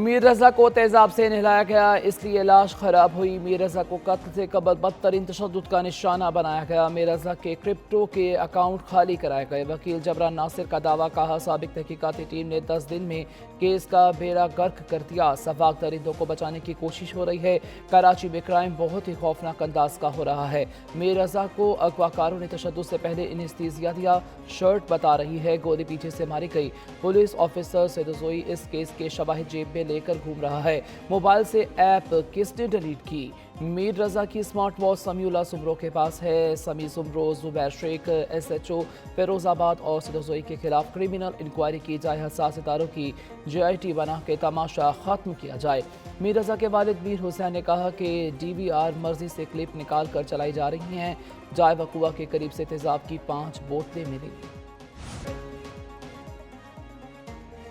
मीर रजा को तेजाब से नहलाया गया, इसलिए लाश खराब हुई। मीर रजा को कत्ल से कबल बदतरीन तशद्दुद का निशाना बनाया गया। मीर रजा के क्रिप्टो के अकाउंट खाली कराए गए। वकील जबरान नासिर का दावा, कहा साबिक तहकीकाती टीम ने 10 दिन में केस का बेड़ा गर्क कर दिया। सफाक दरिंदों को बचाने की कोशिश हो रही है। कराची में क्राइम बहुत ही खौफनाक अंदाज का हो रहा है। मीर रजा को अगवाकारों ने तशद्दुद से पहले इनेस्थीसिया दिया। शर्ट बता रही है गोली पीछे से मारी गई। पुलिस ऑफिसर सैदोजोई इस केस के शवाहिद जेब में लेकर घूम रहा है। मोबाइल से ऐप किसने डिलीट की? मीर रजा की स्मार्ट वॉच समीउल्लाह सुमरो के पास है। समी सुमरो, जुबैर शेख, SHO फिरोजाबाद और सैदोजोई के खिलाफ क्रिमिनल इंक्वायरी की जाए। हसास सितारों की JIT बना के तमाशा खत्म किया जाए। मीर रजा के वालिद मीर हुसैन ने कहा कि DVR मर्जी से क्लिप निकाल कर चलाई जा रही हैं। जाए वकुआ के करीब से तेजाब की 5 बोतलें मिली।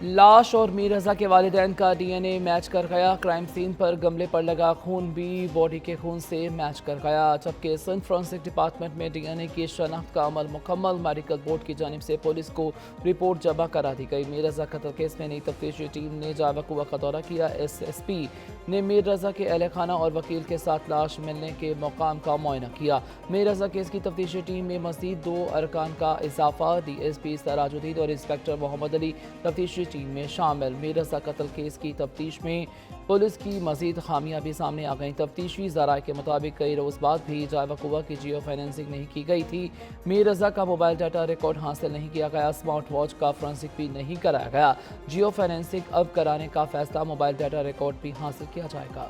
लाश और मीर रजा के वालिदैन का DNA मैच कर गया। क्राइम सीन पर गमले पर लगा खून भी बॉडी के खून से मैच कर गया। जबकि सिंध फॉरेंसिक डिपार्टमेंट में DNA की शनाख्त का अमल मुकम्मल। मेडिकल बोर्ड की जानिब से पुलिस को रिपोर्ट जमा करा दी गई। मीर रजा कत्ल केस में नई तफ्तीशी टीम ने जावकुआ का दौरा किया। SSP ने मीर रजा के अहल खाना और वकील के साथ लाश मिलने के मकाम का मुआयना किया। मीर रजा केस की तफ्तीशी टीम में मज़ीद 2 अरकान का इजाफा। DSP सराजुद्दीन और इंस्पेक्टर मोहम्मद अली तफ्तीशी टीम में शामिल। मीर रजा कत्ल केस की तफ्तीश में पुलिस की मजीद खामियां भी सामने आ गईं। तफ्तीशी ज़राए के मुताबिक कई रोज़ बाद भी जाए वकुआ की जियो फाइनेंसिंग नहीं की गई थी। मीर रजा का मोबाइल डाटा रिकॉर्ड हासिल नहीं किया गया। स्मार्ट वॉच का फोरेंसिक भी नहीं कराया गया। जियो फाइनेंसिंग अब कराने का फैसला। मोबाइल डाटा रिकॉर्ड भी हासिल किया जाएगा।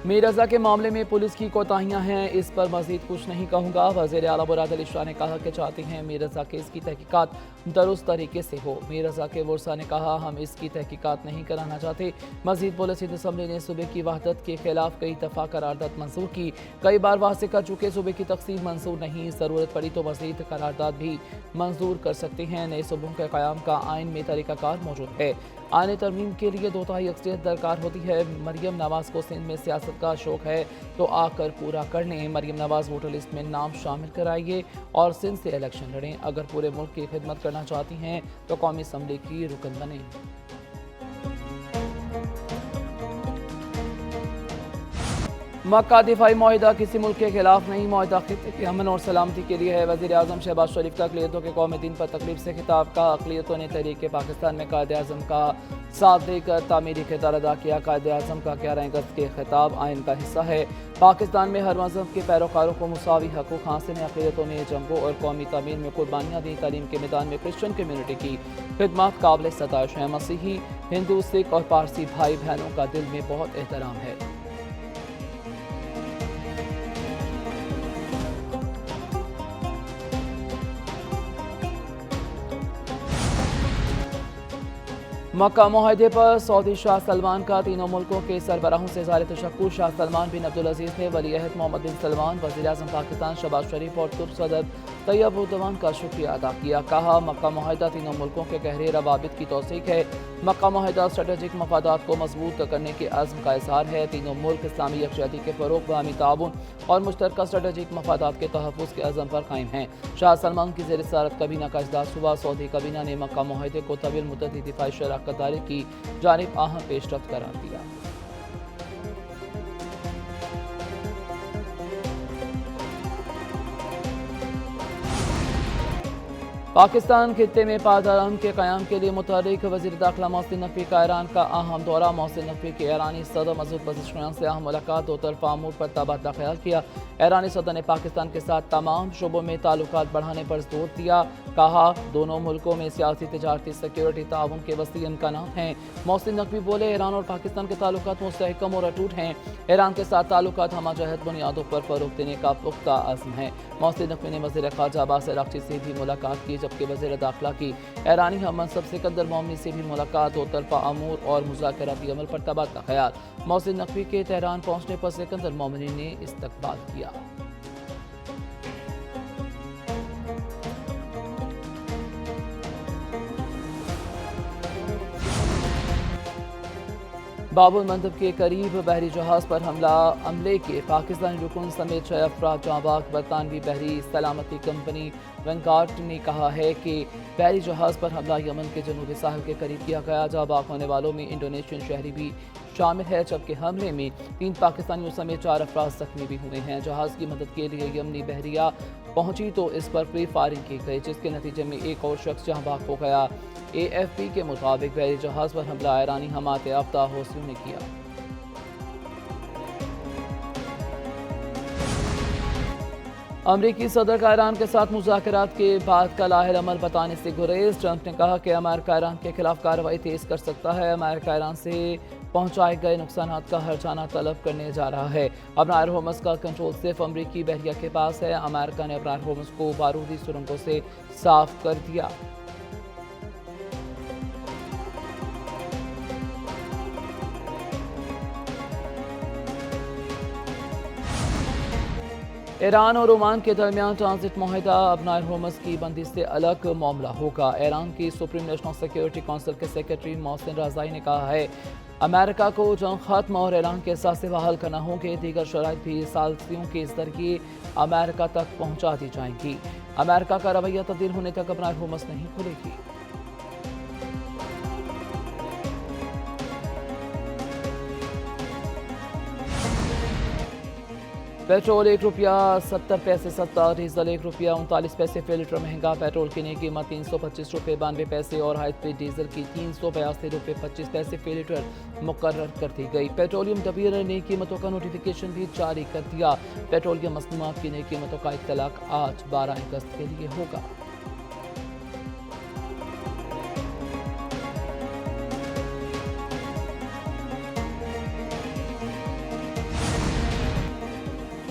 मीर रजा के मामले में पुलिस की कोताहियां हैं, इस पर मजीद कुछ नहीं कहूँगा। वज़ीर आला मुराद अली शाह ने कहा कि चाहते हैं मीर रजा केस की तहकीकात दुरुस्त तरीके से हो। मीर रजा के वर्सा ने कहा, हम इसकी तहकीकात नहीं कराना चाहते। मजीद बोले, सिंध असम्बली ने सूबे की वहदत के खिलाफ कई दफ़ा करारदाद मंजूर की। कई बार वाज़ेह कर चुके सूबे की तकसीम मंजूर नहीं। ज़रूरत पड़ी तो मजीद करारदाद भी मंजूर कर सकते हैं। नए सूबों के क़याम का आइन में तरीक़ाकार मौजूद है। आने तरमीम के लिए 2/3 अक्सरियत दरकार होती है। मरियम नवाज़ को सिंध में सियासत का शौक है तो आकर पूरा कर लें। मरियम नवाज़ वोटर लिस्ट में नाम शामिल कराइए और सिंध से इलेक्शन लड़ें। अगर पूरे मुल्क की खिदमत करना चाहती हैं तो कौमी असम्बली की रुकन बनें। मक्का दिफाई मुआहिदा किसी मुल्क के खिलाफ नहीं, मुआहिदा खित्ते के अमन और सलामती के लिए है। वज़ीर आज़म शहबाज शरीफ का अक़लियतों के कौमी दिन पर तकरीब से खिताब का। अक़लियतों ने तहरीक पाकिस्तान में कायदे आज़म का साथ देकर तामीरी किरदार अदा किया। कायदे आज़म का 11 अगस्त के खिताब आइन का हिस्सा है। पाकिस्तान में हर मज़हब के पैरोकारों को मुसावी हकूक़ हासिल हैं। अक़लियतों ने जंगों और कौमी तामीर में कुर्बानियाँ दी। तालीम के मैदान में क्रिश्चियन कम्यूनिटी की खिदमत काबिल सताइश है। मसीही, हिंदू, सिख और पारसी भाई बहनों का दिल में बहुत एहतराम है। मक्का मुआहदे पर सऊदी शाह सलमान का तीनों मुल्कों के सरबराहों से इज़हार तशक्कुर। शाह सलमान बिन अब्दुल अजीज़ ने वली अहद मोहम्मद बिन सलमान, वज़ीर आज़म पाकिस्तान शहबाज शरीफ और तुर्क सदर तैयब उर्दवान का शुक्रिया अदा किया। कहा, मक्का मुआहदा तीनों मुल्कों के गहरे रवाबित की तौसीक है। मक्का मुआहदा स्ट्रेटेजिक मफादात को मजबूत करने के अज़्म का इज़हार है। तीनों मुल्क इस्लामी यकजहती के फ़रोग़, बाहमी ताउन और मुश्तरका स्ट्रेटेजिक मफादात के तहफ़्फ़ुज़ के अज़्म पर कायम हैं। शाह सलमान की ज़ेर सदारत काबीना का इजलास हुआ। सऊदी काबीना ने मक्का मुआहदे को तवील मुद्दती दिफाई शराकत दारी की जानिब अहम पेशरफ्त करार दिया। पाकिस्तान खित्ते में पायदार के क़याम के लिए मुतहर्रिक वज़ीर दाखिला मोहसिन नकवी का ईरान का अहम दौरा। मोहसिन नकवी की ईरानी सदर मसूद पज़ेश्कियान से अहम मुलाकात। 2 तरफ़ा अमूर पर तबादला ख्याल किया। ईरानी सदर ने पाकिस्तान के साथ तमाम शोबों में ताल्लुकात बढ़ाने पर जोर दिया। कहा, दोनों मुल्कों में सियासी, तिजारती, सिक्योरिटी ताउन के वसी इम्कानात हैं। मोहसिन नकवी बोले, ईरान और पाकिस्तान के ताल्लुकात मुस्तहकम और अटूट हैं। ईरान के साथ ताल्लुकात हमजहत बुनियादों पर फ़रोग़ देने का पुख्ता अज़्म है। मोहसिन नकवी ने वज़ीर ख़ारजा अब्बास अराग़ची से भी मुलाकात की, जबकि वज़ीर दाखिला की ईरानी हम मनसब सिकंदर मोमनी से भी मुलाकात। 2 तरफ़ा अमूर और मुज़ाकराती अमल पर तबादला ख्याल। मोहसिन नकवी के तेहरान पहुँचने पर सिकंदर मोमनी ने इस्तक़बाल किया। باب المندب کے قریب بحری جہاز پر عملے کے پاکستانی رکن سمیت 6 افراد جاں باگ۔ برطانوی بحری سلامتی کمپنی وینگارڈ نے کہا ہے کہ بحری جہاز پر حملہ یمن کے جنوبی ساحل کے قریب کیا گیا۔ جاں باگ ہونے والوں میں انڈونیشین شہری بھی شامل ہے، جبکہ حملے میں 3 پاکستانیوں سمیت 4 افراد زخمی بھی ہوئے ہیں۔ جہاز کی مدد کے لیے یمنی بحریہ پہنچی تو اس پر فری فائرنگ کی گئی، جس کے نتیجے میں ایک اور شخص جاں باگ ہو گیا۔ AFP کے مطابق بحری جہاز پر حملہ ایرانی حمایت یافتہ حوثیوں نے کیا۔ امریکی صدر کا ایران کے ساتھ مذاکرات کے بعد کا لاحل عمل بتانے سے گریز۔ ٹرمپ نے کہا کہ امریکہ ایران کے خلاف کارروائی تیز کر سکتا ہے۔ امریکہ ایران سے پہنچائے گئے نقصانات کا ہرجانہ طلب کرنے جا رہا ہے۔ ابحار ہرمز کا کنٹرول صرف امریکی بحریہ کے پاس ہے۔ امریکہ نے ابحار ہرمز کو بارودی سرنگوں سے صاف کر دیا۔ ایران اور عمان کے درمیان ٹرانزٹ معاہدہ ابحار ہرمز کی بندی سے الگ معاملہ ہوگا۔ ایران کی سپریم نیشنل سیکیورٹی کونسل کے سیکرٹری محسن رضائی نے کہا ہے امریکہ کو جنگ ختم اور ایران کے اثاثے بحال کرنا ہوں گے۔ دیگر شرائط بھی ثالثیوں کے ذریعے امریکہ تک پہنچا دی جائیں گی۔ امریکہ کا رویہ تبدیل ہونے تک ابحار ہرمز نہیں کھلے گی۔ پیٹرول ₹1.70 سستا، ڈیزل ₹1.39 فی لیٹر مہنگا۔ پیٹرول کی نئی قیمت ₹325.92 اور ہائی اسپیڈ ڈیزل کی ₹382.25 فی لیٹر مقرر کر دی گئی۔ پیٹرولیم ڈبیر نے نئی قیمتوں کا نوٹیفیکیشن بھی جاری کر دیا۔ پیٹرولیم مصنوعات کی نئی قیمتوں کا اطلاق آج 12 اگست کے لیے ہوگا۔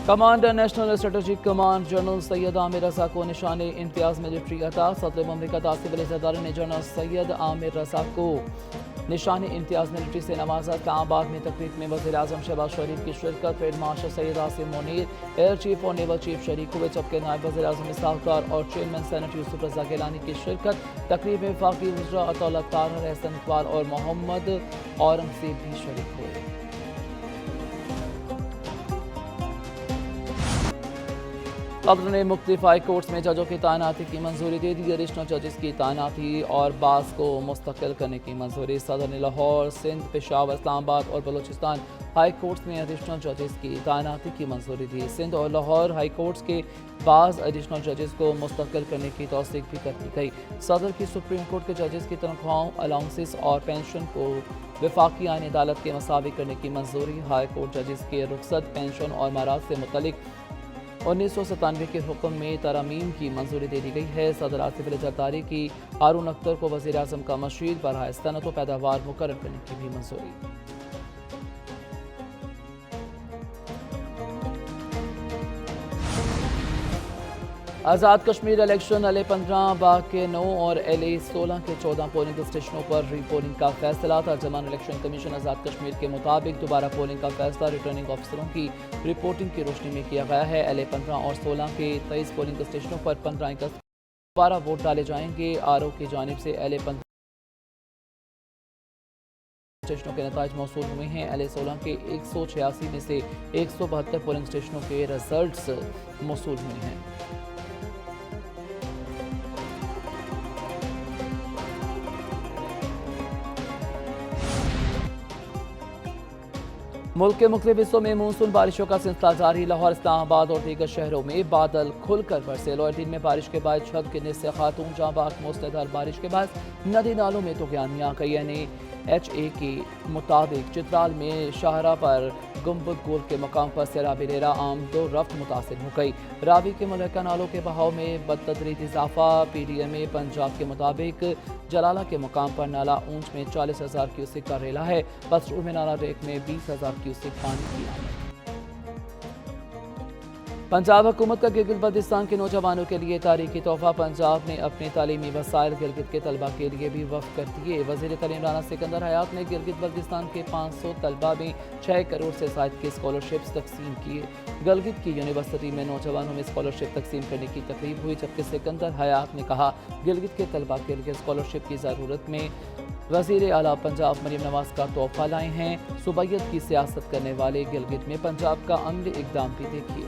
Commander national strategic command general Syed Amir Raza کو نشان امتیاز ملٹری عطا۔ صدر مملکت آصف علی زرداری نے جنرل سید عامر رضا کو نشان امتیاز ملٹری سے نوازا۔ اسلام آباد میں تقریب میں وزیر اعظم شہباز شریف کی شرکت، field marshal Syed Asim Munir, air chief اور نیول چیف شریک ہوئے، جبکہ نائب وزیر اعظم اسحاق ڈار اور چیئرمین سینٹ یوسف رضا گیلانی کی شرکت۔ تقریب میں وفاقی وزراء عطا اللہ طاہر، احسن اقبال اور محمد اورنگزیب بھی شریک ہوئے۔ صدر نے مختلف ہائی کورٹس میں ججوں کی تعیناتی کی منظوری دے دی۔ ایڈیشنل ججز کی تعیناتی اور بعض کو مستقل کرنے کی منظوری۔ صدر نے لاہور، سندھ، پشاور، اسلام آباد اور بلوچستان ہائی کورٹس میں ایڈیشنل ججز کی تعیناتی کی منظوری دی۔ سندھ اور لاہور ہائی کورٹس کے بعض ایڈیشنل ججز کو مستقل کرنے کی توثیق بھی کر دی گئی۔ صدر کی سپریم کورٹ کے ججز کی تنخواہوں، الاؤنسز اور پینشن کو وفاقی آئین عدالت کے مساوی کرنے کی منظوری۔ ہائی کورٹ ججز کے رخصت، پینشن اور امارات سے متعلق 1997 کے حکم میں ترامیم کی منظوری دے دی گئی ہے۔ صدر آصف علی زرداری کی ہارون اختر کو وزیر اعظم کا مشیر برائے صنعت و پیداوار مقرر کرنے کی بھی منظوری۔ آزاد کشمیر الیکشن LA-15 باغ کے 9 اور LA-16 کے 14 پولنگ اسٹیشنوں پر ری پولنگ کا فیصلہ۔ ترجمان الیکشن کمیشن آزاد کشمیر کے مطابق دوبارہ پولنگ کا فیصلہ ریٹرننگ آفیسروں کی رپورٹنگ کی روشنی میں کیا گیا ہے۔ LA-15 اور 16 کے 23 پولنگ اسٹیشنوں پر 15 اگست دوبارہ ووٹ ڈالے جائیں گے۔ RO کی جانب سے LA-15 اسٹیشنوں کے نتائج موصول ہوئے ہیں۔ LA-16 کے 186 میں سے 172 پولنگ اسٹیشنوں کے رزلٹس موصول ہوئے ہیں۔ ملک کے مختلف حصوں میں مونسون بارشوں کا سلسلہ جاری۔ لاہور، اسلام آباد اور دیگر شہروں میں بادل کھل کر برسے۔ لوئر دن میں بارش کے بعد چھت گرنے سے خاتون جاں باگ۔ موسلادھار بارش کے بعد ندی نالوں میں طغیانیاں۔ KNHA کے مطابق چترال میں شاہراہ پر گنبد گول کے مقام پر سیلابی ریرا آمد و رفت متاثر ہو گئی۔ راوی کے ملحقہ نالوں کے بہاؤ میں بتدریج اضافہ۔ PDMA پنجاب کے مطابق جلالہ کے مقام پر نالہ اونچ میں 40,000 کیوسک کا ریلا ہے۔ پسرور میں نالہ ریک میں 20,000 کیوسک پانی کی آمد۔ پنجاب حکومت کا گلگت بلتستان کے نوجوانوں کے لیے تاریخی تحفہ۔ پنجاب نے اپنے تعلیمی وسائل گلگت کے طلبہ کے لیے بھی وقف کر دیے۔ وزیر تعلیم رانا سکندر حیات نے گلگت بلتستان کے 500 طلبہ میں 6 کروڑ سے زائد کی اسکالرشپس تقسیم کیے۔ گلگت کی یونیورسٹی میں نوجوانوں میں اسکالرشپ تقسیم کرنے کی تقریب ہوئی، جبکہ سکندر حیات نے کہا گلگت کے طلبہ کے لیے اسکالرشپ کی ضرورت میں वज़ीर आला पंजाब मरीम नवाज का तोहफा लाए हैं। सुबैयत की सियासत करने वाले गिलगित में पंजाब का अमली इकदाम भी देखिए।